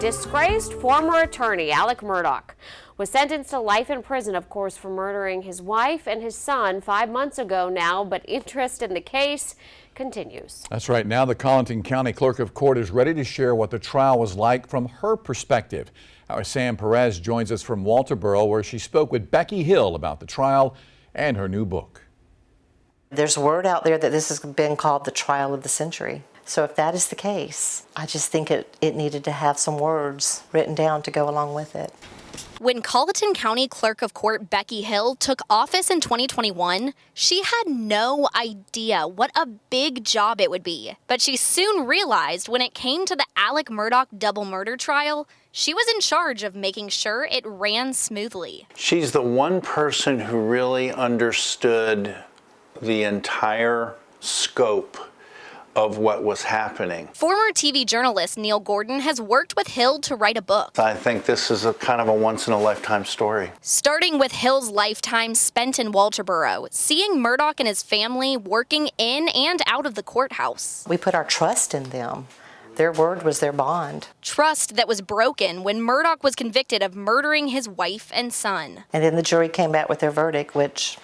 Disgraced former attorney alex-murdaugh was sentenced to life in prison, of course, for murdering his wife and his son 5 months ago now, but interest in the case continues. That's right. Now the Colleton County Clerk of Court is ready to share what the trial was like from her perspective. Our Sam Perez joins us from Walterboro, where she spoke with Becky Hill about the trial and her new book. There's word out there that this has been called the trial of the century. So if that is the case, I just think it needed to have some words written down to go along with it. When Colleton County Clerk of Court Becky Hill took office in 2021, she had no idea what a big job it would be. But she soon realized when it came to the alex-murdaugh double murder trial, she was in charge of making sure it ran smoothly. She's the one person who really understood the entire scope of what was happening. Former TV journalist Neil Gordon has worked with Hill to write a book. I think this is a kind of a once-in-a-lifetime story. Starting with Hill's lifetime spent in Walterboro, seeing Murdaugh and his family working in and out of the courthouse. We put our trust in them. Their word was their bond. Trust that was broken when Murdaugh was convicted of murdering his wife and son. And then the jury came back with their verdict, which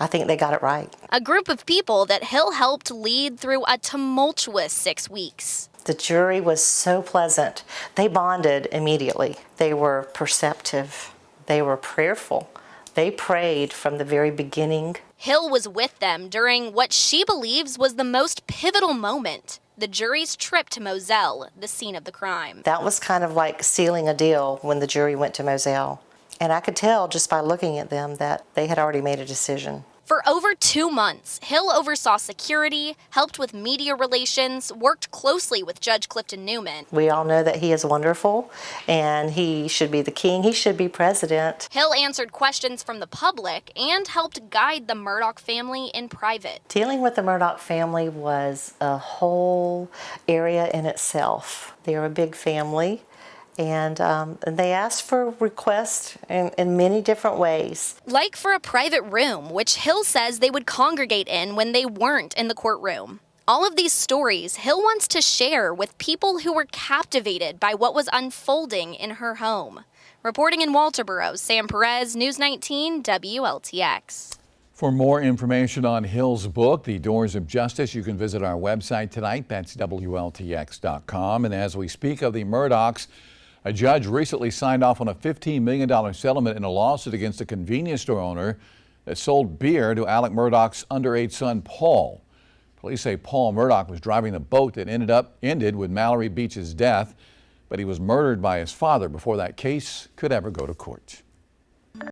I think they got it right. A group of people that Hill helped lead through a tumultuous 6 weeks. The jury was so pleasant. They bonded immediately. They were perceptive. They were prayerful. They prayed from the very beginning. Hill was with them during what she believes was the most pivotal moment, the jury's trip to Moselle, the scene of the crime. That was kind of like sealing a deal when the jury went to Moselle. And I could tell just by looking at them that they had already made a decision. For over 2 months, Hill oversaw security, helped with media relations, worked closely with Judge Clifton Newman. We all know that he is wonderful and he should be the king. He should be president. Hill answered questions from the public and helped guide the Murdaugh family in private. Dealing with the Murdaugh family was a whole area in itself. They are a big family. And they asked for requests in many different ways. Like for a private room, which Hill says they would congregate in when they weren't in the courtroom. All of these stories Hill wants to share with people who were captivated by what was unfolding in her home. Reporting in Walterboro, Sam Perez, News 19 WLTX. For more information on Hill's book, The Doors of Justice, you can visit our website tonight. That's WLTX.com. And as we speak of the Murdaughs, a judge recently signed off on a $15 million settlement in a lawsuit against a convenience store owner that sold beer to alex-murdaugh's underage son, Paul. Police say Paul Murdaugh was driving the boat that ended with Mallory Beach's death, but he was murdered by his father before that case could ever go to court.